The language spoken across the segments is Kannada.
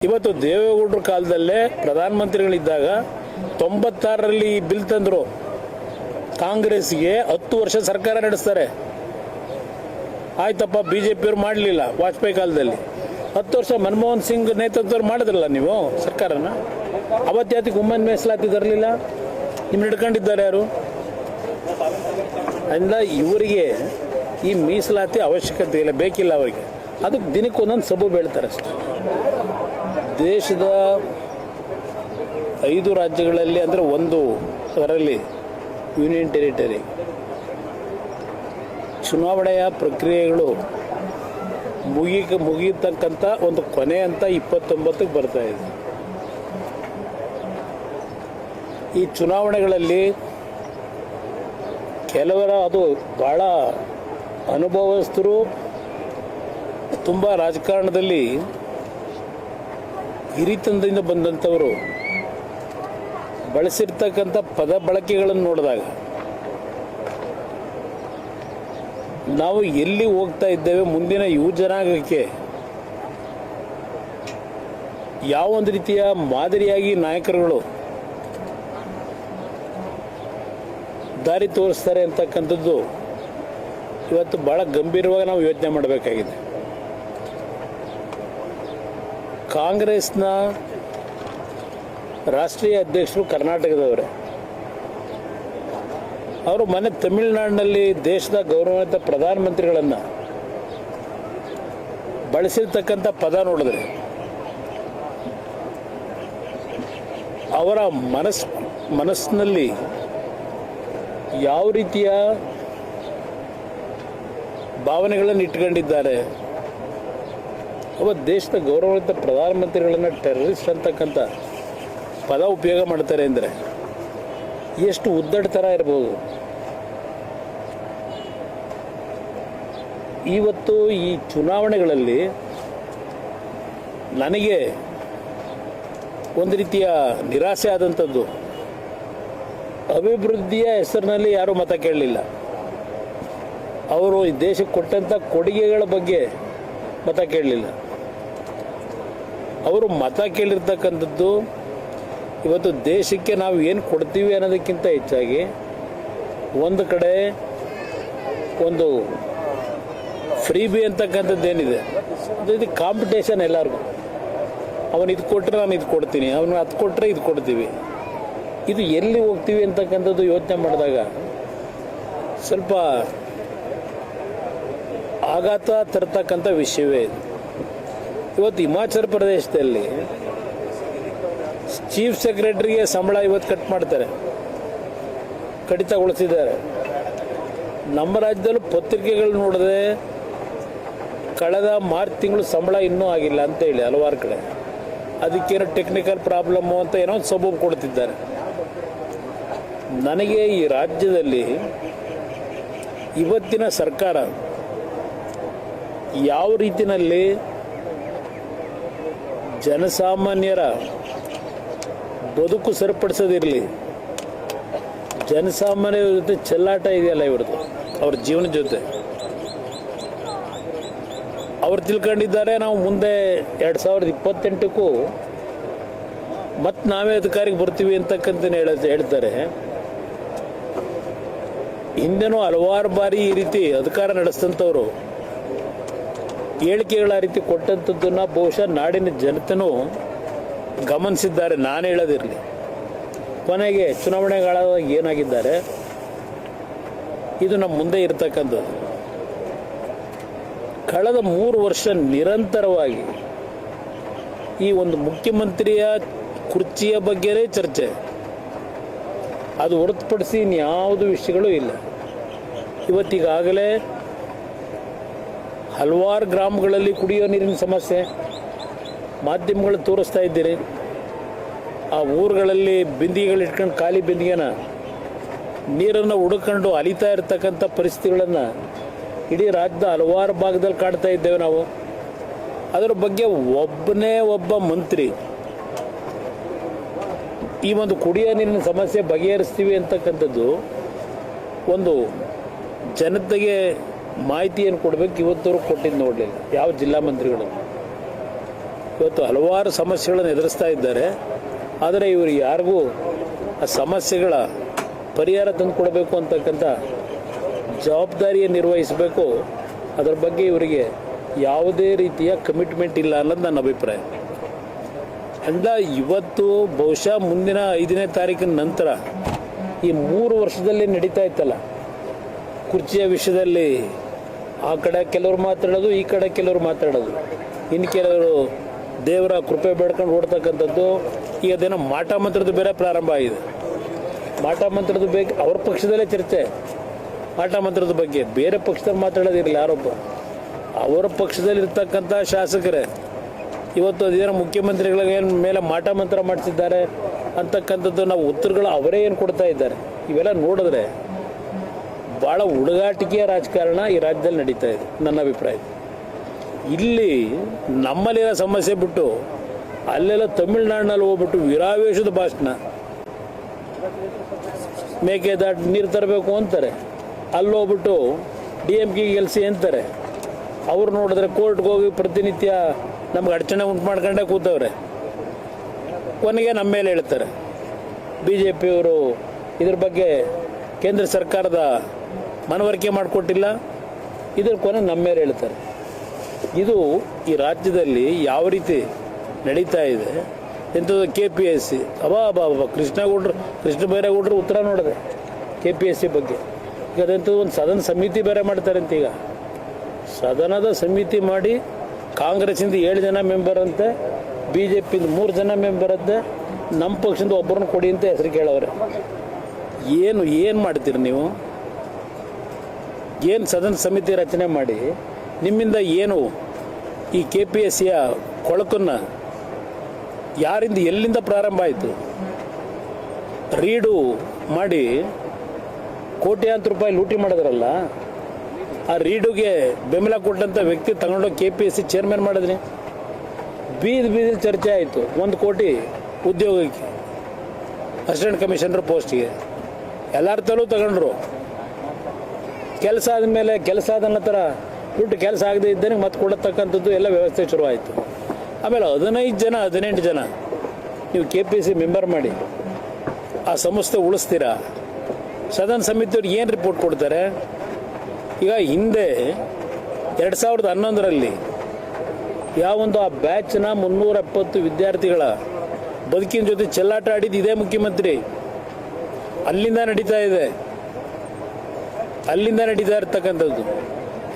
ಇವತ್ತು ದೇವೇಗೌಡರ ಕಾಲದಲ್ಲೇ ಪ್ರಧಾನಮಂತ್ರಿಗಳಿದ್ದಾಗ 96ರಲ್ಲಿ ಈ ಬಿಲ್ ತಂದರು. ಕಾಂಗ್ರೆಸ್ಗೆ 10 ವರ್ಷ ಸರ್ಕಾರ ನಡೆಸ್ತಾರೆ. ಆಯ್ತಪ್ಪ, ಬಿಜೆಪಿಯವರು ಮಾಡಲಿಲ್ಲ. ವಾಜಪೇಯಿ ಕಾಲದಲ್ಲಿ 10 ವರ್ಷ ಮನಮೋಹನ್ ಸಿಂಗ್ ನೇತೃತ್ವದಲ್ಲಿ ಮಾಡಿದ್ರಲ್ಲ ನೀವು ಸರ್ಕಾರನ. ಅವತ್ಯಾತಿಗೆ ವುಮೆನ್ ಮೀಸಲಾತಿ ತರಲಿಲ್ಲ. ನಿಮ್ಮನ್ನ ಹಿಡ್ಕೊಂಡಿದ್ದಾರೆ ಯಾರು? ಅಂದ ಇವರಿಗೆ ಈ ಮೀಸಲಾತಿ ಅವಶ್ಯಕತೆ ಇಲ್ಲ, ಬೇಕಿಲ್ಲ ಅವರಿಗೆ. ಅದಕ್ಕೆ ದಿನಕ್ಕೆ ಒಂದೊಂದು ಸಬೂಬು ಹೇಳ್ತಾರೆ ಅಷ್ಟೇ. ದೇಶದ 5 ರಾಜ್ಯಗಳಲ್ಲಿ ಅಂದರೆ ಅದರಲ್ಲಿ ಯೂನಿಯನ್ ಟೆರಿಟರಿ ಚುನಾವಣೆಯ ಪ್ರಕ್ರಿಯೆಗಳು ಮುಗಿಯತಕ್ಕಂಥ ಒಂದು ಕೊನೆ ಅಂತ 29ಕ್ಕೆ ಬರ್ತಾ ಇದೆ. ಈ ಚುನಾವಣೆಗಳಲ್ಲಿ ಕೆಲವರ ಅದು ಭಾಳ ಅನುಭವಸ್ಥರು, ತುಂಬ ರಾಜಕಾರಣದಲ್ಲಿ ಹಿರಿತನದಿಂದ ಬಂದಂಥವರು ಬಳಸಿರ್ತಕ್ಕಂಥ ಪದ ಬಳಕೆಗಳನ್ನು ನೋಡಿದಾಗ ನಾವು ಎಲ್ಲಿ ಹೋಗ್ತಾ ಇದ್ದೇವೆ, ಮುಂದಿನ ಯುವ ಜನಾಂಗಕ್ಕೆ ಯಾವೊಂದು ರೀತಿಯ ಮಾದರಿಯಾಗಿ ನಾಯಕರುಗಳು ದಾರಿ ತೋರಿಸ್ತಾರೆ ಅಂತಕ್ಕಂಥದ್ದು ಇವತ್ತು ಭಾಳ ಗಂಭೀರವಾಗಿ ನಾವು ಯೋಚನೆ ಮಾಡಬೇಕಾಗಿದೆ. ಕಾಂಗ್ರೆಸ್ನ ರಾಷ್ಟ್ರೀಯ ಅಧ್ಯಕ್ಷರು ಕರ್ನಾಟಕದವರೇ. ಅವರು ಮೊನ್ನೆ ತಮಿಳುನಾಡಿನಲ್ಲಿ ದೇಶದ ಗೌರವಾನ್ವಿತ ಪ್ರಧಾನಮಂತ್ರಿಗಳನ್ನು ಬಳಸಿರ್ತಕ್ಕಂಥ ಪದ ನೋಡಿದ್ರೆ ಅವರ ಮನಸ್ಸಿನಲ್ಲಿ ಯಾವ ರೀತಿಯ ಭಾವನೆಗಳನ್ನು ಇಟ್ಕೊಂಡಿದ್ದಾರೆ. ಅವತ್ತು ದೇಶದ ಗೌರವಾನ್ವಿತ ಪ್ರಧಾನಮಂತ್ರಿಗಳನ್ನು ಟೆರರಿಸ್ಟ್ ಅಂತಕ್ಕಂಥ ಪದ ಉಪಯೋಗ ಮಾಡ್ತಾರೆ ಅಂದರೆ ಎಷ್ಟು ಉದ್ದಟ ಇರ್ಬೋದು. ಇವತ್ತು ಈ ಚುನಾವಣೆಗಳಲ್ಲಿ ನನಗೆ ಒಂದು ರೀತಿಯ ನಿರಾಸೆ ಆದಂಥದ್ದು, ಅಭಿವೃದ್ಧಿಯ ಹೆಸರಿನಲ್ಲಿ ಯಾರೂ ಮತ ಕೇಳಲಿಲ್ಲ. ಅವರು ಈ ದೇಶಕ್ಕೆ ಕೊಟ್ಟಂಥ ಕೊಡುಗೆಗಳ ಬಗ್ಗೆ ಮತ ಕೇಳಲಿಲ್ಲ. ಅವರು ಮತ ಕೇಳಿರ್ತಕ್ಕಂಥದ್ದು ಇವತ್ತು ದೇಶಕ್ಕೆ ನಾವು ಏನು ಕೊಡ್ತೀವಿ ಅನ್ನೋದಕ್ಕಿಂತ ಹೆಚ್ಚಾಗಿ ಒಂದು ಕಡೆ ಒಂದು ಫ್ರೀ ಬಿ ಅಂತಕ್ಕಂಥದ್ದೇನಿದೆ, ಇದು ಕಾಂಪಿಟೇಷನ್ ಎಲ್ಲರಿಗೂ. ಅವನು ಇದು ಕೊಟ್ಟರೆ ನಾನು ಇದು ಕೊಡ್ತೀನಿ, ಅವನು ಅದು ಕೊಟ್ಟರೆ ಇದು ಕೊಡ್ತೀವಿ. ಇದು ಎಲ್ಲಿ ಹೋಗ್ತೀವಿ ಅಂತಕ್ಕಂಥದ್ದು ಯೋಚನೆ ಮಾಡಿದಾಗ ಸ್ವಲ್ಪ ಆಘಾತ ತರ್ತಕ್ಕಂಥ ವಿಷಯವೇ ಇದು. ಇವತ್ತು ಹಿಮಾಚಲ ಪ್ರದೇಶದಲ್ಲಿ ಚೀಫ್ ಸೆಕ್ರೆಟರಿಗೆ ಸಂಬಳ ಇವತ್ತು ಕಟ್ ಮಾಡ್ತಾರೆ, ಕಡಿತಗೊಳಿಸಿದ್ದಾರೆ. ನಮ್ಮ ರಾಜ್ಯದಲ್ಲೂ ಪತ್ರಿಕೆಗಳು ನೋಡಿದ್ರೆ ಕಳೆದ ಮಾರ್ಚ್ ತಿಂಗಳು ಸಂಬಳ ಇನ್ನೂ ಆಗಿಲ್ಲ ಅಂತೇಳಿ ಹಲವಾರು ಕಡೆ ಅದಕ್ಕೇನೋ ಟೆಕ್ನಿಕಲ್ ಪ್ರಾಬ್ಲಮ್ಮು ಅಂತ ಏನೋ ಒಂದು ಸಬೂಬು ಕೊಡ್ತಿದ್ದಾರೆ. ನನಗೆ ಈ ರಾಜ್ಯದಲ್ಲಿ ಇವತ್ತಿನ ಸರ್ಕಾರ ಯಾವ ರೀತಿಯಲ್ಲಿ ಜನಸಾಮಾನ್ಯರ ಬದುಕು ಸರಿಪಡಿಸೋದಿರಲಿ, ಜನಸಾಮಾನ್ಯರ ಜೊತೆ ಚೆಲ್ಲಾಟ ಇದೆಯಲ್ಲ ಇವ್ರದ್ದು, ಅವ್ರ ಜೀವನದ ಜೊತೆ ಅವ್ರು ತಿಳ್ಕೊಂಡಿದ್ದಾರೆ. ನಾವು ಮುಂದೆ 2028ಕ್ಕೂ ಮತ್ತೆ ನಾವೇ ಅಧಿಕಾರಿಗೆ ಬರ್ತೀವಿ ಅಂತಕ್ಕಂತ ಹೇಳ್ತಾರೆ. ಹಿಂದೆನೂ ಹಲವಾರು ಬಾರಿ ಈ ರೀತಿ ಅಧಿಕಾರ ನಡೆಸಿದಂಥವ್ರು ಹೇಳಿಕೆಗಳ ರೀತಿ ಕೊಟ್ಟಂಥದ್ದನ್ನು ಬಹುಶಃ ನಾಡಿನ ಜನತೆನೂ ಗಮನಿಸಿದ್ದಾರೆ. ನಾನು ಹೇಳೋದಿರಲಿ, ಕೊನೆಗೆ ಚುನಾವಣೆಗಳಾದಾಗ ಏನಾಗಿದ್ದಾರೆ ಇದು ನಮ್ಮ ಮುಂದೆ ಇರತಕ್ಕಂಥದ್ದು. ಕಳೆದ 3 ವರ್ಷ ನಿರಂತರವಾಗಿ ಈ ಒಂದು ಮುಖ್ಯಮಂತ್ರಿಯ ಕುರ್ಚಿಯ ಬಗ್ಗೆನೇ ಚರ್ಚೆ, ಅದು ಹೊರತುಪಡಿಸಿ ಇನ್ಯಾವುದು ವಿಷಯಗಳು ಇಲ್ಲ. ಇವತ್ತಿಗಾಗಲೇ ಹಲವಾರು ಗ್ರಾಮಗಳಲ್ಲಿ ಕುಡಿಯೋ ನೀರಿನ ಸಮಸ್ಯೆ ಮಾಧ್ಯಮಗಳು ತೋರಿಸ್ತಾ ಇದ್ದೀರಿ. ಆ ಊರುಗಳಲ್ಲಿ ಬಿಂದಿಗೆಗಳು ಇಟ್ಕೊಂಡು ಖಾಲಿ ಬಿಂದಿಗೆನ ನೀರನ್ನು ಹುಡುಕೊಂಡು ಅಲಿತಾ ಇರ್ತಕ್ಕಂಥ ಪರಿಸ್ಥಿತಿಗಳನ್ನು ಇಡೀ ರಾಜ್ಯದ ಹಲವಾರು ಭಾಗದಲ್ಲಿ ಕಾಡ್ತಾ ಇದ್ದೇವೆ ನಾವು. ಅದರ ಬಗ್ಗೆ ಒಬ್ಬ ಮಂತ್ರಿ ಈ ಒಂದು ಕುಡಿಯೋ ನೀರಿನ ಸಮಸ್ಯೆ ಬಗೆಹರಿಸ್ತೀವಿ ಅಂತಕ್ಕಂಥದ್ದು ಒಂದು ಜನತೆಗೆ ಮಾಹಿತಿಯನ್ನು ಕೊಡಬೇಕು. ಇವತ್ತವರು ಕೊಟ್ಟಿದ್ದು ನೋಡಲಿಲ್ಲ ಯಾವ ಜಿಲ್ಲಾ ಮಂತ್ರಿಗಳು. ಇವತ್ತು ಹಲವಾರು ಸಮಸ್ಯೆಗಳನ್ನು ಎದುರಿಸ್ತಾ ಇದ್ದಾರೆ. ಆದರೆ ಇವರು ಯಾರಿಗೂ ಆ ಸಮಸ್ಯೆಗಳ ಪರಿಹಾರ ತಂದುಕೊಡಬೇಕು ಅಂತಕ್ಕಂಥ ಜವಾಬ್ದಾರಿಯನ್ನು ನಿರ್ವಹಿಸಬೇಕು. ಅದರ ಬಗ್ಗೆ ಇವರಿಗೆ ಯಾವುದೇ ರೀತಿಯ ಕಮಿಟ್ಮೆಂಟ್ ಇಲ್ಲ ಅನ್ನೋದು ನನ್ನ ಅಭಿಪ್ರಾಯ. ಅಂದ ಇವತ್ತು ಬಹುಶಃ ಮುಂದಿನ 5ನೇ ತಾರೀಕಿನ ನಂತರ ಈ 3 ವರ್ಷದಲ್ಲಿ ನಡೀತಾ ಇತ್ತಲ್ಲ, ಕುರ್ಚಿಯ ವಿಷಯದಲ್ಲಿ ಆ ಕಡೆ ಕೆಲವರು ಮಾತಾಡೋದು, ಈ ಕಡೆ ಕೆಲವರು ಮಾತಾಡೋದು, ಇನ್ನು ಕೆಲವರು ದೇವರ ಕೃಪೆ ಬೇಡ್ಕೊಂಡು ಓಡ್ತಕ್ಕಂಥದ್ದು. ಈಗ ಅದೇನೋ ಮಾಟ ಮಂತ್ರದ ಬೇರೆ ಪ್ರಾರಂಭ ಆಗಿದೆ. ಮಾಟ ಮಂತ್ರದ ಬಗ್ಗೆ ಅವ್ರ ಪಕ್ಷದಲ್ಲೇ ಚರ್ಚೆ. ಮಾಟ ಮಂತ್ರದ ಬಗ್ಗೆ ಬೇರೆ ಪಕ್ಷದಲ್ಲಿ ಮಾತಾಡೋದಿರಲಿಲ್ಲ. ಯಾರೊಬ್ಬ ಅವರ ಪಕ್ಷದಲ್ಲಿರ್ತಕ್ಕಂಥ ಶಾಸಕರೇ ಇವತ್ತು ಅದೇನೋ ಮುಖ್ಯಮಂತ್ರಿಗಳಿಗೆ ಮೇಲೆ ಮಾಟ ಮಂತ್ರ ಮಾಡಿಸಿದ್ದಾರೆ ಅಂತಕ್ಕಂಥದ್ದು ನಾವು ಉತ್ತರಗಳು ಅವರೇ ಏನು ಕೊಡ್ತಾ ಇದ್ದಾರೆ. ಇವೆಲ್ಲ ನೋಡಿದ್ರೆ ಭಾಳ ಹುಡುಗಾಟಿಕೆಯ ರಾಜಕಾರಣ ಈ ರಾಜ್ಯದಲ್ಲಿ ನಡೀತಾ ಇದೆ ನನ್ನ ಅಭಿಪ್ರಾಯ. ಇಲ್ಲಿ ನಮ್ಮಲ್ಲಿರೋ ಸಮಸ್ಯೆ ಬಿಟ್ಟು ಅಲ್ಲೆಲ್ಲ ತಮಿಳ್ನಾಡಿನಲ್ಲಿ ಹೋಗ್ಬಿಟ್ಟು ವಿರಾವೇಶದ ಭಾಷಣ, ಮೇಕೆ ದಾಟಿ ನೀರು ತರಬೇಕು ಅಂತಾರೆ. ಅಲ್ಲಿ ಹೋಗ್ಬಿಟ್ಟು DMK ಗೆಲ್ಸಿ ಅಂತಾರೆ. ಅವ್ರು ನೋಡಿದ್ರೆ ಕೋರ್ಟ್ಗೆ ಹೋಗಿ ಪ್ರತಿನಿತ್ಯ ನಮ್ಗೆ ಅಡಚಣೆ ಉಂಟು ಮಾಡ್ಕೊಂಡೇ ಕೂತವ್ರೆ. ಕೊನೆಗೆ ನಮ್ಮ ಮೇಲೆ ಹೇಳ್ತಾರೆ BJPಯವರು ಇದ್ರ ಬಗ್ಗೆ ಕೇಂದ್ರ ಸರ್ಕಾರದ ಮನವರಿಕೆ ಮಾಡಿಕೊಟ್ಟಿಲ್ಲ, ಇದ್ರ ಕೊನೆ ನಮ್ಮ ಮೇಲೆ ಹೇಳ್ತಾರೆ. ಇದು ಈ ರಾಜ್ಯದಲ್ಲಿ ಯಾವ ರೀತಿ ನಡೀತಾ ಇದೆ ಎಂಥದ್ದು. KPSC ಅಬಾ ಕೃಷ್ಣ ಬೈರೇಗೌಡರು ಉತ್ತರ ನೋಡಿದೆ KPSC ಬಗ್ಗೆ. ಈಗ ಅದಂಥದ್ದು ಒಂದು ಸದನ ಸಮಿತಿ ಬೇರೆ ಮಾಡ್ತಾರೆ ಅಂತ. ಈಗ ಸದನದ ಸಮಿತಿ ಮಾಡಿ ಕಾಂಗ್ರೆಸ್ಸಿಂದ 7 ಜನ ಮೆಂಬರ್ ಅಂತೆ, BJPಯಿಂದ 3 ಜನ ಮೆಂಬರ್ ಅಂತೆ, ನಮ್ಮ ಪಕ್ಷದಿಂದ ಒಬ್ಬರನ್ನ ಕೊಡಿ ಅಂತ ಹೆಸರು ಕೇಳವ್ರೆ. ಏನು ಮಾಡ್ತೀರಿ ನೀವು? ಏನು ಸದನ ಸಮಿತಿ ರಚನೆ ಮಾಡಿ ನಿಮ್ಮಿಂದ ಏನು ಈ KPSCಯ ಕೊಳಕನ್ನು ಯಾರಿಂದ ಎಲ್ಲಿಂದ ಪ್ರಾರಂಭ ಆಯಿತು? ರೀಡು ಮಾಡಿ ಕೋಟ್ಯಾಂತರ ರೂಪಾಯಿ ಲೂಟಿ ಮಾಡಿದ್ರಲ್ಲ, ಆ ರೀಡುಗೆ ಬೆಂಬಲ ಕೊಟ್ಟಂಥ ವ್ಯಕ್ತಿ ತಗೊಂಡೋಗಿ KPSC ಚೇರ್ಮನ್ ಮಾಡಿದ್ರಿ. ಬೀದಿ ಚರ್ಚೆ ಆಯಿತು. 1 ಕೋಟಿ ಉದ್ಯೋಗಕ್ಕೆ, ಅಸಿಸ್ಟೆಂಟ್ ಕಮಿಷನರ್ ಪೋಸ್ಟ್ಗೆ ಎಲ್ಲರ ತಲೂ ತಗೊಂಡ್ರು. ಕೆಲಸ ಆದಮೇಲೆ ಕೆಲಸ ಆದ ನಂತರ ದುಡ್ಡು ಕೆಲಸ ಆಗದೆ ಇದ್ದೇನೆ ಮತ್ತೆ ಕೊಡತಕ್ಕಂಥದ್ದು ಎಲ್ಲ ವ್ಯವಸ್ಥೆ ಶುರುವಾಯಿತು. ಆಮೇಲೆ 18 ಜನ ನೀವು KPSC ಮೆಂಬರ್ ಮಾಡಿ ಆ ಸಂಸ್ಥೆ ಉಳಿಸ್ತೀರಾ? ಸದನ ಸಮಿತಿಯವ್ರು ಏನು ರಿಪೋರ್ಟ್ ಕೊಡ್ತಾರೆ? ಈಗ ಹಿಂದೆ 2011ರಲ್ಲಿ ಯಾವೊಂದು ಆ ಬ್ಯಾಚ್ನ 370 ವಿದ್ಯಾರ್ಥಿಗಳ ಬದುಕಿನ ಜೊತೆ ಚೆಲ್ಲಾಟ ಆಡಿದ್ದು ಇದೇ ಮುಖ್ಯಮಂತ್ರಿ. ಅಲ್ಲಿಂದ ನಡೀತಾ ಇರ್ತಕ್ಕಂಥದ್ದು.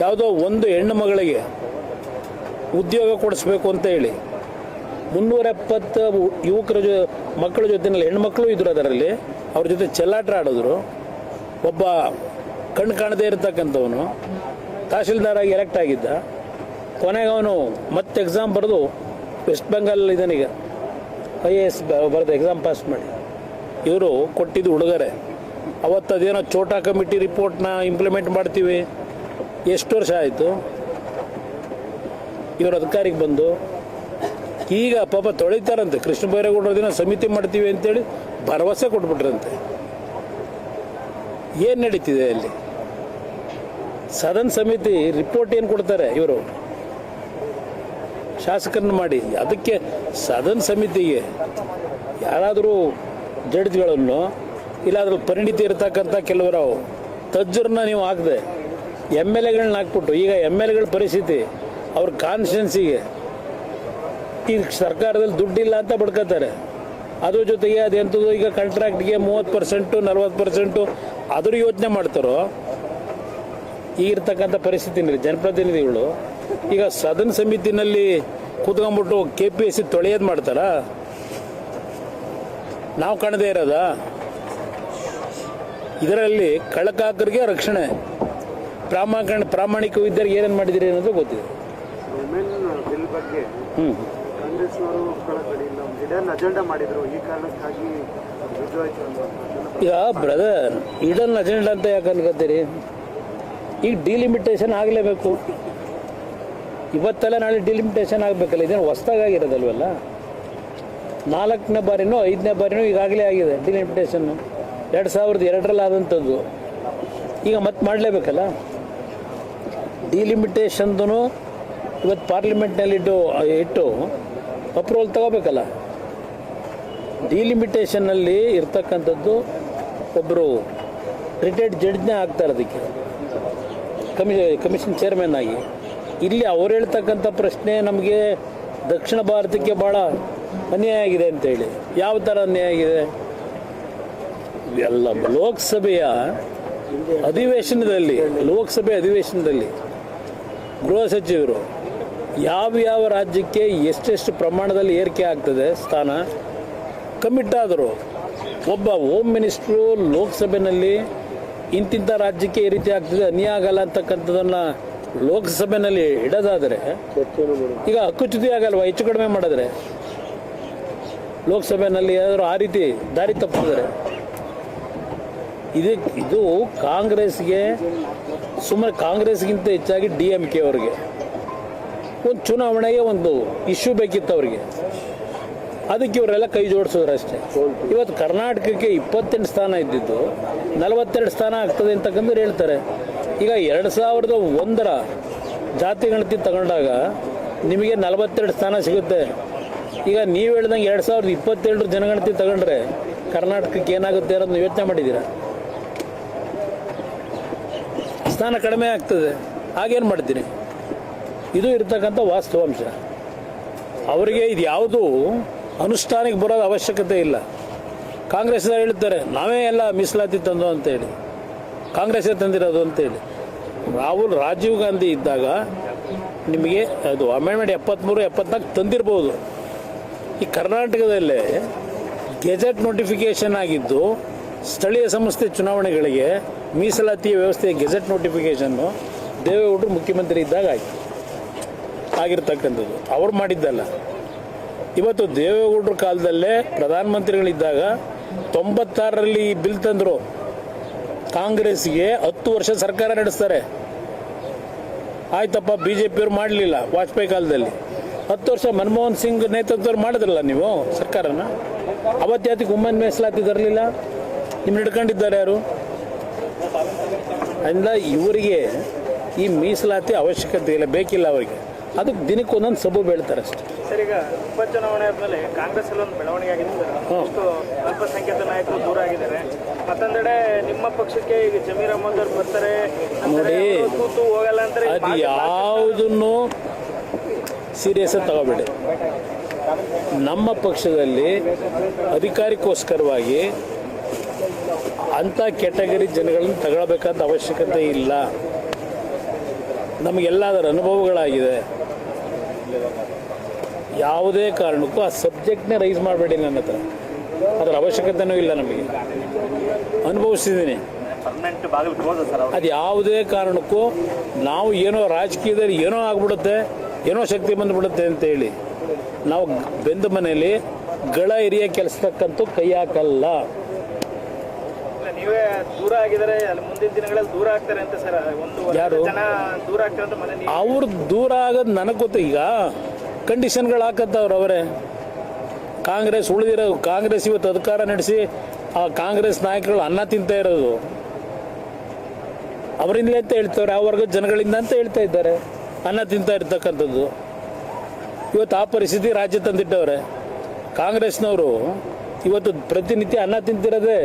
ಯಾವುದೋ ಒಂದು ಹೆಣ್ಣು ಮಗಳಿಗೆ ಉದ್ಯೋಗ ಕೊಡಿಸ್ಬೇಕು ಅಂತ ಹೇಳಿ 370 ಯುವಕರ ಮಕ್ಕಳ ಜೊತೆನಲ್ಲಿ ಹೆಣ್ಮಕ್ಳು ಇದ್ರು. ಅದರಲ್ಲಿ ಅವ್ರ ಜೊತೆ ಚೆಲ್ಲಾಟ ಆಡಿದ್ರು. ಒಬ್ಬ ಕಣ್ಣು ಕಾಣದೇ ಇರತಕ್ಕಂಥವನು ತಹಶೀಲ್ದಾರ್ ಆಗಿ ಎಲೆಕ್ಟ್ ಆಗಿದ್ದ. ಕೊನೆಗೆ ಅವನು ಮತ್ತೆ ಎಕ್ಸಾಮ್ ಬರೆದು ವೆಸ್ಟ್ ಬೆಂಗಾಲ್ ಇದನೀಗ IAS ಬರೆದು ಎಕ್ಸಾಮ್ ಪಾಸ್ ಮಾಡಿ ಇವರು ಕೊಟ್ಟಿದ್ದು ಉಡುಗೊರೆ. ಅವತ್ತು ಅದೇನೋ ಚೋಟಾ ಕಮಿಟಿ ರಿಪೋರ್ಟ್ನ ಇಂಪ್ಲಿಮೆಂಟ್ ಮಾಡ್ತೀವಿ. ಎಷ್ಟು ವರ್ಷ ಆಯಿತು ಇವರು ಅಧಿಕಾರಿಗೆ ಬಂದು? ಈಗ ಪಾಪ ತೊಳಿತಾರಂತೆ. ಕೃಷ್ಣ ಬೈರೇಗೌಡರ ದಿನ ಸಮಿತಿ ಮಾಡ್ತೀವಿ ಅಂತೇಳಿ ಭರವಸೆ ಕೊಟ್ಬಿಟ್ರಂತೆ. ಏನು ನಡೀತಿದೆ ಅಲ್ಲಿ? ಸದನ ಸಮಿತಿ ರಿಪೋರ್ಟ್ ಏನು ಕೊಡ್ತಾರೆ ಇವರು? ಶಾಸಕರನ್ನ ಮಾಡಿ ಅದಕ್ಕೆ ಸದನ ಸಮಿತಿಗೆ ಯಾರಾದರೂ ಜಡ್ಜ್ಗಳನ್ನು ಇಲ್ಲ ಅದ್ರಲ್ಲಿ ಪರಿಣಿತಿ ಇರತಕ್ಕಂಥ ಕೆಲವರು ತಜ್ಜರನ್ನ ನೀವು ಹಾಕದೆ MLAಗಳನ್ನ ಹಾಕ್ಬಿಟ್ಟು, ಈಗ MLAಗಳ ಪರಿಸ್ಥಿತಿ ಅವ್ರ ಕಾನ್ಸ್ಟಿಟ್ಯೂನ್ಸಿಗೆ ಈಗ ಸರ್ಕಾರದಲ್ಲಿ ದುಡ್ಡಿಲ್ಲ ಅಂತ ಬಡ್ಕೋತಾರೆ. ಅದ್ರ ಜೊತೆಗೆ ಅದೆಂಥದ್ದು ಈಗ ಕಾಂಟ್ರಾಕ್ಟ್ಗೆ 30% 40% ಅದ್ರ ಯೋಚನೆ ಮಾಡ್ತಾರೋ. ಈಗಿರ್ತಕ್ಕಂಥ ಪರಿಸ್ಥಿತಿ ಜನಪ್ರತಿನಿಧಿಗಳು ಈಗ ಸದನ ಸಮಿತಿನಲ್ಲಿ ಕೂತ್ಕೊಂಡ್ಬಿಟ್ಟು KPSC ತೊಳೆಯೋದು ಮಾಡ್ತಾರಾ? ನಾವು ಕಾಣದೇ ಇರೋದ? ಇದರಲ್ಲಿ ಕಳ್ಳಕಾಕರಿಗೆ ರಕ್ಷಣೆ, ಪ್ರಾಮಾಣಿಕ ವಿದ್ಯಾರ್ಥಿ ಏನೇನು ಮಾಡಿದಿರಿ ಅನ್ನೋದು ಗೊತ್ತಿದೆ. ಈಗ ಬ್ರದರ್, ಇಡನ್ ಅಜೆಂಡಾ ಅಂತ ಯಾಕೆ ಅನ್ಕೋತೀರಿ? ಈಗ ಡಿಲಿಮಿಟೇಷನ್ ಆಗಲೇಬೇಕು. ಇವತ್ತೆಲ್ಲ ನಾಳೆ ಡಿಲಿಮಿಟೇಷನ್ ಆಗಬೇಕಲ್ಲ. ಇದೇನು ಹೊಸ್ದಾಗಿರೋದಲ್ವಲ್ಲ. 4ನೇ ಬಾರಿನೋ 5ನೇ ಬಾರಿನೋ ಈಗಾಗಲೇ ಆಗಿದೆ ಡಿಲಿಮಿಟೇಷನ್ನು. 2002ರಲ್ಲಿ ಆದಂಥದ್ದು ಈಗ ಮತ್ತೆ ಮಾಡಲೇಬೇಕಲ್ಲ. ಡಿಲಿಮಿಟೇಷನ್ದು ಇವತ್ತು ಪಾರ್ಲಿಮೆಂಟ್ನಲ್ಲಿ ಇಟ್ಟು ಅಪ್ರೂವಲ್ ತಗೋಬೇಕಲ್ಲ. ಡಿಲಿಮಿಟೇಷನ್ನಲ್ಲಿ ಇರ್ತಕ್ಕಂಥದ್ದು ಒಬ್ಬರು ರಿಟೈರ್ಡ್ ಜಡ್ಜ್ನೇ ಆಗ್ತಾರೆ ಅದಕ್ಕೆ ಕಮಿಷನ್ ಚೇರ್ಮನ್ ಆಗಿ. ಇಲ್ಲಿ ಅವ್ರು ಹೇಳ್ತಕ್ಕಂಥ ಪ್ರಶ್ನೆ ನಮಗೆ ದಕ್ಷಿಣ ಭಾರತಕ್ಕೆ ಭಾಳ ಅನ್ಯಾಯ ಆಗಿದೆ ಅಂತೇಳಿ. ಯಾವ ಥರ ಅನ್ಯಾಯ ಆಗಿದೆ? ಎಲ್ಲ ಲೋಕಸಭೆ ಅಧಿವೇಶನದಲ್ಲಿ ಗೃಹ ಸಚಿವರು ಯಾವ ರಾಜ್ಯಕ್ಕೆ ಎಷ್ಟೆಷ್ಟು ಪ್ರಮಾಣದಲ್ಲಿ ಏರಿಕೆ ಆಗ್ತದೆ ಸ್ಥಾನ ಕಮಿಟ್ ಆದರು. ಒಬ್ಬ ಹೋಮ್ ಮಿನಿಸ್ಟ್ರು ಲೋಕಸಭೆಯಲ್ಲಿ ಇಂತಿಂಥ ರಾಜ್ಯಕ್ಕೆ ಈ ರೀತಿ ಆಗ್ತದೆ ಅನ್ಯಾಯ ಆಗಲ್ಲ ಅಂತಕ್ಕಂಥದ್ದನ್ನು ಲೋಕಸಭೆಯಲ್ಲಿ ಇಡೋದಾದರೆ ಈಗ ಹಕ್ಕುಚ್ಯುತಿ ಆಗಲ್ವಾ? ಹೆಚ್ಚು ಕಡಿಮೆ ಮಾಡಿದ್ರೆ ಲೋಕಸಭೆಯಲ್ಲಿ ಏನಾದರೂ ಆ ರೀತಿ ದಾರಿ ತಪ್ಪಿದ್ರೆ ಇದು ಕಾಂಗ್ರೆಸ್ಗೆ ಸುಮ್ಮನೆ ಕಾಂಗ್ರೆಸ್ಗಿಂತ ಹೆಚ್ಚಾಗಿ DMK ಅವ್ರಿಗೆ ಒಂದು ಚುನಾವಣೆಗೆ ಒಂದು ಇಶ್ಯೂ ಬೇಕಿತ್ತು ಅವ್ರಿಗೆ. ಅದಕ್ಕೆ ಇವರೆಲ್ಲ ಕೈ ಜೋಡಿಸಿದ್ರು ಅಷ್ಟೇ. ಇವತ್ತು ಕರ್ನಾಟಕಕ್ಕೆ 28 ಸ್ಥಾನ ಇದ್ದಿದ್ದು 42 ಸ್ಥಾನ ಆಗ್ತದೆ ಅಂತಕ್ಕಂಥವ್ರು ಹೇಳ್ತಾರೆ. ಈಗ 2001ರ ಜಾತಿ ಗಣತಿ ತಗೊಂಡಾಗ ನಿಮಗೆ 42 ಸ್ಥಾನ ಸಿಗುತ್ತೆ. ಈಗ ನೀವು ಹೇಳ್ದಂಗೆ 2022 ಜನಗಣತಿ ತಗೊಂಡ್ರೆ ಕರ್ನಾಟಕಕ್ಕೆ ಏನಾಗುತ್ತೆ ಅನ್ನೋದನ್ನ ಯೋಚನೆ ಮಾಡಿದ್ದೀರಾ? ಸ್ಥಾನ ಕಡಿಮೆ ಆಗ್ತದೆ. ಆಗೇನು ಮಾಡ್ತೀನಿ? ಇದು ಇರ್ತಕ್ಕಂಥ ವಾಸ್ತವಾಂಶ. ಅವರಿಗೆ ಇದು ಯಾವುದು ಅನುಷ್ಠಾನಕ್ಕೆ ಬರೋದು ಅವಶ್ಯಕತೆ ಇಲ್ಲ. ಕಾಂಗ್ರೆಸ್ ಹೇಳ್ತಾರೆ ನಾವೇ ಎಲ್ಲ ಮೀಸಲಾತಿ ತಂದು ಅಂತೇಳಿ, ಕಾಂಗ್ರೆಸ್ಸೇ ತಂದಿರೋದು ಅಂತೇಳಿ. ರಾಜೀವ್ ಗಾಂಧಿ ಇದ್ದಾಗ ನಿಮಗೆ ಅದು ಅಮೆಂಡ್ಮೆಂಟ್ 73, 74 ತಂದಿರ್ಬೋದು. ಈ ಕರ್ನಾಟಕದಲ್ಲೇ ಗೆಜೆಟ್ ನೋಟಿಫಿಕೇಶನ್ ಆಗಿದ್ದು ಸ್ಥಳೀಯ ಸಂಸ್ಥೆ ಚುನಾವಣೆಗಳಿಗೆ ಮೀಸಲಾತಿಯ ವ್ಯವಸ್ಥೆಯ ಗೆಜೆಟ್ ನೋಟಿಫಿಕೇಶನ್ನು ದೇವೇಗೌಡರು ಮುಖ್ಯಮಂತ್ರಿ ಇದ್ದಾಗ ಆಗಿರ್ತಕ್ಕಂಥದ್ದು. ಅವ್ರು ಮಾಡಿದ್ದಲ್ಲ. ಇವತ್ತು ದೇವೇಗೌಡರ ಕಾಲದಲ್ಲೇ ಪ್ರಧಾನಮಂತ್ರಿಗಳಿದ್ದಾಗ 96ರಲ್ಲಿ ಈ ಬಿಲ್ ತಂದರು. ಕಾಂಗ್ರೆಸ್ಗೆ 10 ವರ್ಷ ಸರ್ಕಾರ ನಡೆಸ್ತಾರೆ. ಆಯ್ತಪ್ಪ, BJಪಿಯವ್ರು ಮಾಡಲಿಲ್ಲ ವಾಜಪೇಯಿ ಕಾಲದಲ್ಲಿ. 10 ವರ್ಷ ಮನಮೋಹನ್ ಸಿಂಗ್ ನೇತೃತ್ವದವ್ರು ಮಾಡಿದ್ರಲ್ಲ ನೀವು ಸರ್ಕಾರನ. ಅವತ್ಯಾತಿಗೆ ವುಮೆನ್ ಮೀಸಲಾತಿ ತರಲಿಲ್ಲ. ನಿಮ್ಮನ್ನ ಹಿಡ್ಕೊಂಡಿದ್ದಾರೆ ಯಾರು? ಅಂದ ಇವರಿಗೆ ಈ ಮೀಸಲಾತಿ ಅವಶ್ಯಕತೆ ಇಲ್ಲ, ಬೇಕಿಲ್ಲ ಅವರಿಗೆ. ಅದಕ್ಕೆ ದಿನಕ್ಕೆ ಒಂದೊಂದು ಸಬು ಬೆಳ್ತಾರೆ ಅಷ್ಟೇ. ಸರ್, ಈಗ ಉಪಚುನಾವಣೆ ಆದಮೇಲೆ ಕಾಂಗ್ರೆಸ್ ಅಲ್ಲಿ ಒಂದು ಬೆಳವಣಿಗೆ ಆಗಿದೆ ಸರ್. ಅಷ್ಟು ಅಲ್ಪಸಂಖ್ಯಾತ ನಾಯಕರು ದೂರ ಆಗಿದ್ದಾರೆ. ಮತ್ತೊಂದೆಡೆ ನಿಮ್ಮ ಪಕ್ಷಕ್ಕೆ ಈಗ ಜಮೀರ್ ಅಹಮದ್ ಅವ್ರು ಬರ್ತಾರೆ, ನೋಡಿ ಕೂತು ಹೋಗಲ್ಲ ಅಂತಾರೆ. ಅದು ಯಾವುದನ್ನು ಸೀರಿಯಸ್ ತಗೋಬೇಡಿ. ನಮ್ಮ ಪಕ್ಷದಲ್ಲಿ ಅಧಿಕಾರಕ್ಕೋಸ್ಕರವಾಗಿ ಅಂಥ ಕ್ಯಾಟಗರಿ ಜನಗಳನ್ನು ತಗೊಳ್ಬೇಕಾದ ಅವಶ್ಯಕತೆ ಇಲ್ಲ. ನಮಗೆಲ್ಲ ಅದರ ಅನುಭವಗಳಾಗಿದೆ. ಯಾವುದೇ ಕಾರಣಕ್ಕೂ ಆ ಸಬ್ಜೆಕ್ಟ್ನೇ ರೈಸ್ ಮಾಡಬೇಡಿ ನನ್ನ ಹತ್ರ. ಅದರ ಅವಶ್ಯಕತೆನೂ ಇಲ್ಲ. ನಮಗೆ ಅನುಭವಿಸಿದ್ದೀನಿ. ಅದು ಯಾವುದೇ ಕಾರಣಕ್ಕೂ ನಾವು ಏನೋ ರಾಜಕೀಯದಲ್ಲಿ ಏನೋ ಆಗ್ಬಿಡುತ್ತೆ, ಏನೋ ಶಕ್ತಿ ಬಂದುಬಿಡುತ್ತೆ ಅಂತೇಳಿ ನಾವು ಬೆಂದ ಮನೆಯಲ್ಲಿ ಗಳ ಹಿರಿಯ ಕೆಲಸಕ್ಕಂತೂ ಕೈ ಹಾಕಲ್ಲ. ನೀವೇ ದೂರ ಆಗಿದ್ದಾರೆ, ಮುಂದಿನ ದಿನಗಳಲ್ಲಿ ದೂರ ಆಗ್ತಾರೆ ಅಂತ ಸರ್. ಯಾರು ಜನ ದೂರ ಆಗ್ತಾರೆ ಅಂತ ಮನೆ ಅವ್ರು ದೂರ ಆಗೋದು ನನಗೆ ಗೊತ್ತು. ಈಗ ಕಂಡೀಷನ್ಗಳು ಹಾಕತ್ತವ್ರು ಅವರೇ. ಕಾಂಗ್ರೆಸ್ ಉಳಿದಿರೋ ಕಾಂಗ್ರೆಸ್ ಇವತ್ತು ಅಧಿಕಾರ ನಡೆಸಿ ಆ ಕಾಂಗ್ರೆಸ್ ನಾಯಕರು ಅನ್ನ ತಿಂತ ಇರೋದು ಅವರಿಂದಲೇ ಅಂತ ಹೇಳ್ತವ್ರೆ. ಆ ವರ್ಗದ ಜನಗಳಿಂದ ಅಂತ ಹೇಳ್ತಾ ಇದ್ದಾರೆ ಅನ್ನ ತಿಂತ ಇರ್ತಕ್ಕಂಥದ್ದು. ಇವತ್ತು ಆ ಪರಿಸ್ಥಿತಿ ರಾಜ್ಯ ತಂದಿಟ್ಟವ್ರೆ. ಕಾಂಗ್ರೆಸ್ನವರು ಇವತ್ತು ಪ್ರತಿನಿತ್ಯ ಅನ್ನ ತಿಂತಿರೋದೇ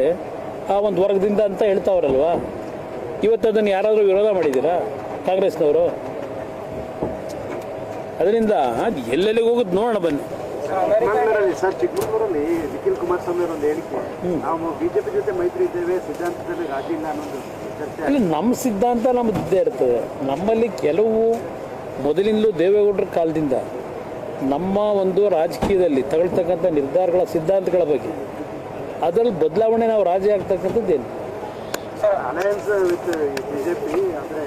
ಆ ಒಂದು ವರ್ಗದಿಂದ ಅಂತ ಹೇಳ್ತಾವ್ರಲ್ವಾ. ಇವತ್ತು ಅದನ್ನು ಯಾರಾದರೂ ವಿರೋಧ ಮಾಡಿದ್ದೀರಾ ಕಾಂಗ್ರೆಸ್ನವರು? ಅದರಿಂದ ಎಲ್ಲೆಲ್ಲಿಗೆ ಹೋಗುದು ನೋಡೋಣ ಬನ್ನಿ. ಸರ್, ಚಿಕ್ಕಮಗಳೂರಲ್ಲಿ ನಿಖಿಲ್ ಕುಮಾರಸ್ವಾಮಿ ಅವರ ಒಂದು ಹೇಳಿಕೆ, ನಾವು ಬಿಜೆಪಿ ಜೊತೆ ಮೈತ್ರಿ ಇದ್ದೇವೆ, ಸಿದ್ಧಾಂತದಲ್ಲಿ ರಾಜಿ ಇಲ್ಲ ಅನ್ನೋದು ಚರ್ಚೆ. ಇಲ್ಲಿ ನಮ್ಮ ಸಿದ್ಧಾಂತ ನಮ್ಮದು ಇದ್ದೇ ಇರ್ತದೆ. ನಮ್ಮಲ್ಲಿ ಕೆಲವು ಮೊದಲಿಂದಲೂ ದೇವೇಗೌಡರ ಕಾಲದಿಂದ ನಮ್ಮ ಒಂದು ರಾಜಕೀಯದಲ್ಲಿ ತಗೊಳ್ತಕ್ಕಂಥ ನಿರ್ಧಾರಗಳ ಸಿದ್ಧಾಂತಗಳ ಬಗ್ಗೆ ಅದರಲ್ಲಿ ಬದಲಾವಣೆ ನಾವು ರಾಜಿ ಆಗ್ತಕ್ಕಂಥದ್ದೇನು? ಅಲಯನ್ಸ್ ವಿತ್ ಬಿಜೆಪಿ ಅಂದರೆ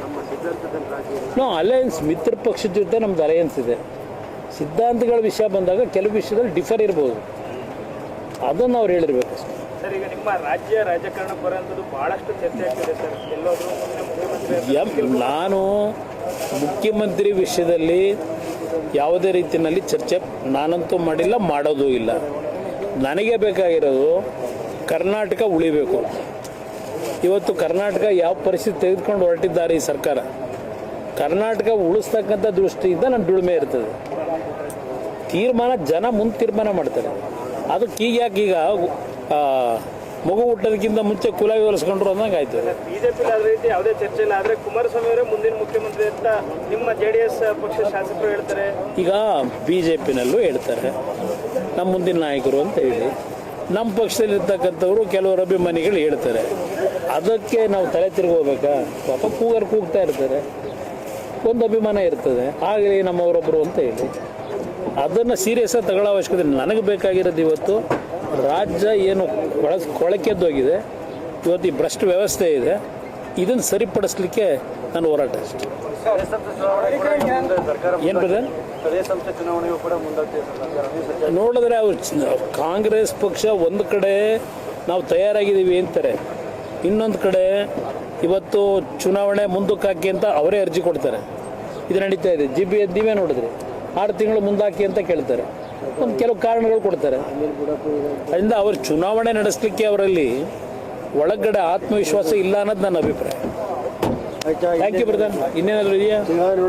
ನಮ್ಮ ಸಿದ್ಧಾಂತದಲ್ಲಿ ರಾಜಿ ಇಲ್ಲ. ನಾವು ಅಲಯನ್ಸ್ ಮಿತ್ರ ಪಕ್ಷದ ಜೊತೆ ನಮ್ದು ಅಲಯನ್ಸ್ ಇದೆ. ಸಿದ್ಧಾಂತಗಳ ವಿಷಯ ಬಂದಾಗ ಕೆಲವು ವಿಷಯದಲ್ಲಿ ಡಿಫರ್ ಇರ್ಬೋದು, ಅದನ್ನು ಅವ್ರು ಹೇಳಿರ್ಬೇಕು ಅಷ್ಟೇ. ಸರ್, ಈಗ ನಿಮ್ಮ ರಾಜ್ಯ ರಾಜಕಾರಣ ಬರೋಂಥದ್ದು ಬಹಳಷ್ಟು ಚರ್ಚೆ ಆಗ್ತಿದೆ ಸರ್. ಎಲ್ಲೋದ್ರೂ ಮುಖ್ಯಮಂತ್ರಿ ನಾನು ಮುಖ್ಯಮಂತ್ರಿ ವಿಷಯದಲ್ಲಿ ಯಾವುದೇ ರೀತಿಯಲ್ಲಿ ಚರ್ಚೆ ನಾನಂತೂ ಮಾಡಿಲ್ಲ, ಮಾಡೋದೂ ಇಲ್ಲ. ನನಗೆ ಬೇಕಾಗಿರೋದು ಕರ್ನಾಟಕ ಉಳಿಬೇಕು. ಇವತ್ತು ಕರ್ನಾಟಕ ಯಾವ ಪರಿಸ್ಥಿತಿ ತೆಗೆದುಕೊಂಡು ಹೊರಟಿದ್ದಾರೆ ಈ ಸರ್ಕಾರ, ಕರ್ನಾಟಕ ಉಳಿಸ್ತಕ್ಕಂಥ ದೃಷ್ಟಿಯಿಂದ ನನ್ನ ದುಡಿಮೆ ಇರ್ತದೆ. ತೀರ್ಮಾನ ಜನ ಮುಂದೆ ತೀರ್ಮಾನ ಮಾಡ್ತಾರೆ. ಅದಕ್ಕೆ ಈಗ ಮಗು ಹುಟ್ಟೋದಕ್ಕಿಂತ ಮುಂಚೆ ಕುಲಾವಿ ಹೊಲಿಸ್ಕೊಂಡ್ರು ಅನ್ನಂಗೆ ಆಯ್ತು. ಬಿಜೆಪಿ ಅದೇ ರೀತಿ ಯಾವುದೇ ಚರ್ಚೆ ಇಲ್ಲ. ಆದ್ರೆ ಕುಮಾರಸ್ವಾಮಿ ಅವರೇ ಮುಂದಿನ ಮುಖ್ಯಮಂತ್ರಿ ಅಂತ ನಿಮ್ಮ JDS ಪಕ್ಷದ ಶಾಸಕರು ಹೇಳ್ತಾರೆ. ಈಗ BJPನಲ್ಲೂ ಹೇಳ್ತಾರೆ ನಮ್ಮ ಮುಂದಿನ ನಾಯಕರು ಅಂತ ಹೇಳಿ, ನಮ್ಮ ಪಕ್ಷದಲ್ಲಿರ್ತಕ್ಕಂಥವ್ರು ಕೆಲವರು ಅಭಿಮಾನಿಗಳು ಹೇಳ್ತಾರೆ. ಅದಕ್ಕೆ ನಾವು ತಲೆ ತಿರುಗೋಬೇಕಾ? ಪಾಪ ಕೂಗ್ತಾ ಇರ್ತಾರೆ, ಒಂದು ಅಭಿಮಾನ ಇರ್ತದೆ, ಆಗಲಿ ನಮ್ಮವರೊಬ್ಬರು ಅಂತ ಹೇಳಿ ಅದನ್ನು ಸೀರಿಯಸ್ಸಾಗಿ ತಗೊಳ್ಳೋ ಅವಶ್ಯಕತೆ. ನನಗೆ ಬೇಕಾಗಿರೋದು ಇವತ್ತು ರಾಜ್ಯ ಏನು ಕೊಳಕೆದ್ದೋಗಿದೆ, ಇವತ್ತು ಈ ಭ್ರಷ್ಟ ವ್ಯವಸ್ಥೆ ಇದೆ, ಇದನ್ನು ಸರಿಪಡಿಸ್ಲಿಕ್ಕೆ ನಾನು ಹೋರಾಟ ಅಷ್ಟೇ. ಏನು ಬ್ರದರ್? ನೋಡಿದ್ರೆ ಅವ್ರು ಕಾಂಗ್ರೆಸ್ ಪಕ್ಷ ಒಂದು ಕಡೆ ನಾವು ತಯಾರಾಗಿದ್ದೀವಿ ಅಂತಾರೆ, ಇನ್ನೊಂದು ಕಡೆ ಇವತ್ತು ಚುನಾವಣೆ ಮುಂದಕ್ಕೆ ಹಾಕಿ ಅಂತ ಅವರೇ ಅರ್ಜಿ ಕೊಡ್ತಾರೆ. ಇದು ನಡೀತಾ ಇದೆ. ನೀವೇ ನೋಡಿದ್ರಿ 6 ತಿಂಗಳು ಮುಂದಾಕಿ ಅಂತ ಕೇಳ್ತಾರೆ, ಒಂದು ಕೆಲವು ಕಾರಣಗಳು ಕೊಡ್ತಾರೆ. ಅದರಿಂದ ಅವರು ಚುನಾವಣೆ ನಡೆಸಲಿಕ್ಕೆ ಅವರಲ್ಲಿ ಒಳಗಡೆ ಆತ್ಮವಿಶ್ವಾಸ ಇಲ್ಲ ಅನ್ನೋದು ನನ್ನ ಅಭಿಪ್ರಾಯ. Thank you brother. ಇನ್ನೇನಾದರೂ ಇದೆಯಾ?